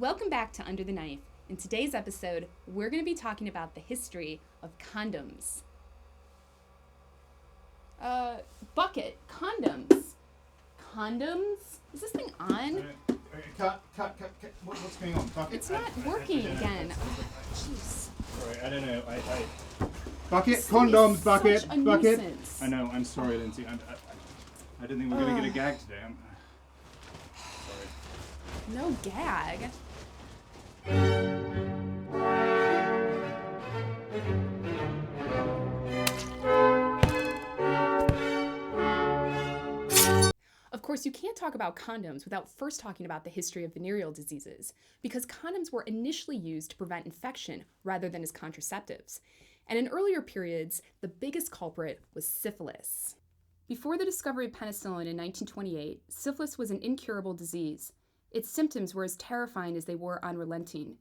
Welcome back to Under the Knife. In today's episode, we're going to be talking about the history of condoms. Bucket, condoms. Condoms? Is this thing on? Cut. What's going on? Bucket? It's not working again. Jeez. Sorry, I don't know. Bucket, condoms, bucket. Nuisance. I know, I'm sorry, Lindsay. I didn't think we were going to get a gag today. Sorry. No gag. Of course, you can't talk about condoms without first talking about the history of venereal diseases, because condoms were initially used to prevent infection rather than as contraceptives. And in earlier periods, the biggest culprit was syphilis. Before the discovery of penicillin in 1928, syphilis was an incurable disease. Its symptoms were as terrifying as they were unrelenting.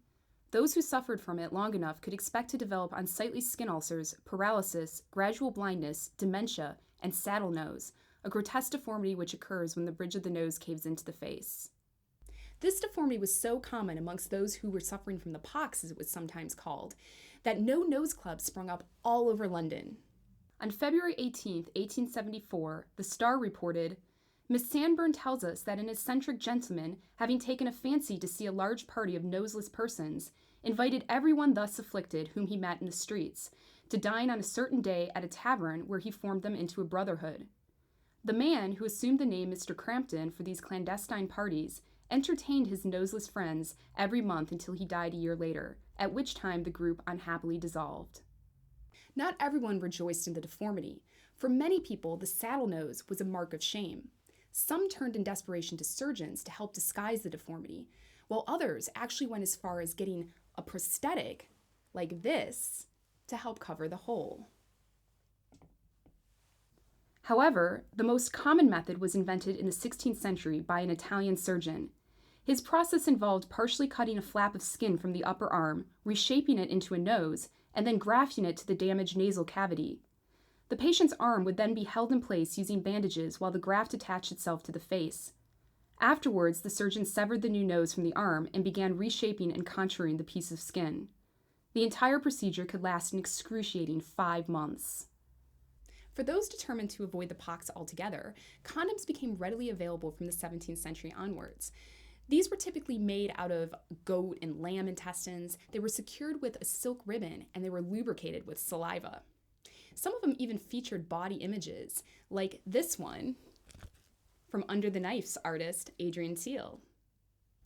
Those who suffered from it long enough could expect to develop unsightly skin ulcers, paralysis, gradual blindness, dementia, and saddle nose, a grotesque deformity which occurs when the bridge of the nose caves into the face. This deformity was so common amongst those who were suffering from the pox, as it was sometimes called, that no nose clubs sprung up all over London. On February 18, 1874, the Star reported, Miss Sanborn tells us that an eccentric gentleman, having taken a fancy to see a large party of noseless persons, invited everyone thus afflicted whom he met in the streets, to dine on a certain day at a tavern where he formed them into a brotherhood. The man, who assumed the name Mr. Crampton for these clandestine parties, entertained his noseless friends every month until he died a year later, at which time the group unhappily dissolved. Not everyone rejoiced in the deformity. For many people, the saddle nose was a mark of shame. Some turned in desperation to surgeons to help disguise the deformity, while others actually went as far as getting a prosthetic, like this, to help cover the hole. However, the most common method was invented in the 16th century by an Italian surgeon. His process involved partially cutting a flap of skin from the upper arm, reshaping it into a nose, and then grafting it to the damaged nasal cavity. The patient's arm would then be held in place using bandages while the graft attached itself to the face. Afterwards, the surgeon severed the new nose from the arm and began reshaping and contouring the piece of skin. The entire procedure could last an excruciating 5 months. For those determined to avoid the pox altogether, condoms became readily available from the 17th century onwards. These were typically made out of goat and lamb intestines. They were secured with a silk ribbon, and they were lubricated with saliva. Some of them even featured body images, like this one from Under the Knife's artist, Adrian Teal.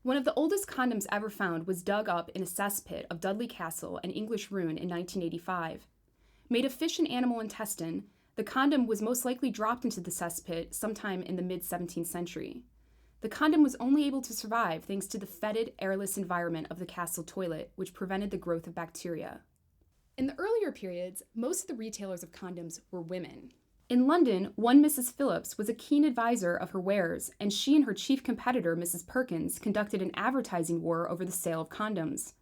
One of the oldest condoms ever found was dug up in a cesspit of Dudley Castle, an English ruin, in 1985. Made of fish and animal intestine, the condom was most likely dropped into the cesspit sometime in the mid-17th century. The condom was only able to survive thanks to the fetid, airless environment of the castle toilet, which prevented the growth of bacteria. In the earlier periods, most of the retailers of condoms were women. In London, one Mrs. Phillips was a keen advisor of her wares, and she and her chief competitor, Mrs. Perkins, conducted an advertising war over the sale of condoms.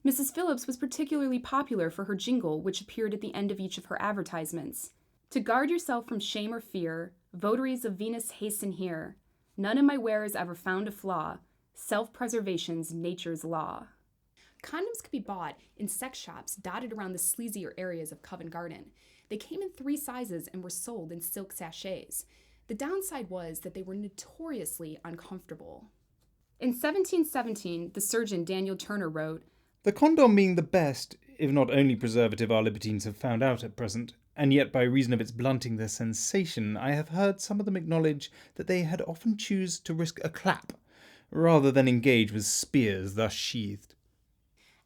Mrs. Phillips was particularly popular for her jingle, which appeared at the end of each of her advertisements. To guard yourself from shame or fear, votaries of Venus hasten here. None in my wares ever found a flaw. Self-preservation's nature's law. Condoms could be bought in sex shops dotted around the sleazier areas of Covent Garden. They came in 3 sizes and were sold in silk sachets. The downside was that they were notoriously uncomfortable. In 1717, the surgeon Daniel Turner wrote, "The condom being the best, if not only preservative our libertines have found out at present, and yet by reason of its blunting their sensation, I have heard some of them acknowledge that they had often choose to risk a clap, rather than engage with spears thus sheathed."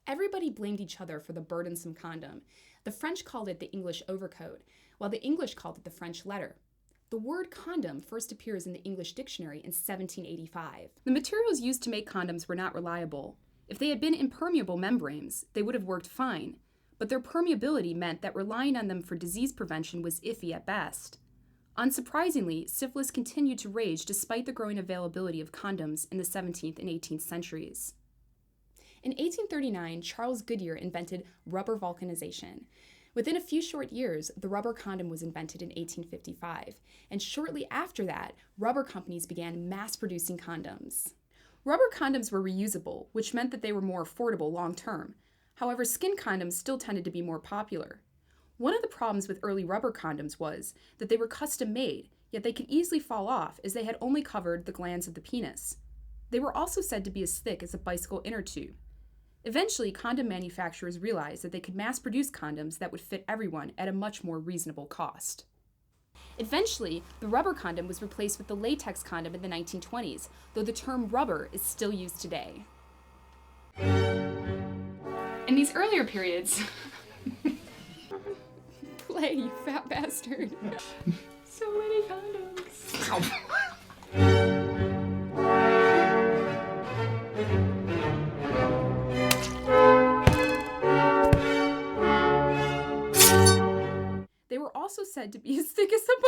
Everybody blamed each other for the burdensome condom. The French called it the English overcoat, while the English called it the French letter. The word condom first appears in the English dictionary in 1785. The materials used to make condoms were not reliable. If they had been impermeable membranes, they would have worked fine, but their permeability meant that relying on them for disease prevention was iffy at best. Unsurprisingly, syphilis continued to rage despite the growing availability of condoms in the 17th and 18th centuries. In 1839, Charles Goodyear invented rubber vulcanization. Within a few short years, the rubber condom was invented in 1855, and shortly after that, rubber companies began mass-producing condoms. Rubber condoms were reusable, which meant that they were more affordable long term. However, skin condoms still tended to be more popular. One of the problems with early rubber condoms was that they were custom made, yet they could easily fall off as they had only covered the glands of the penis. They were also said to be as thick as a bicycle inner tube. Eventually, condom manufacturers realized that they could mass produce condoms that would fit everyone at a much more reasonable cost. Eventually, the rubber condom was replaced with the latex condom in the 1920s, though the term rubber is still used today. In these earlier periods... Play, you fat bastard. So many condoms. They were also said to be as thick as a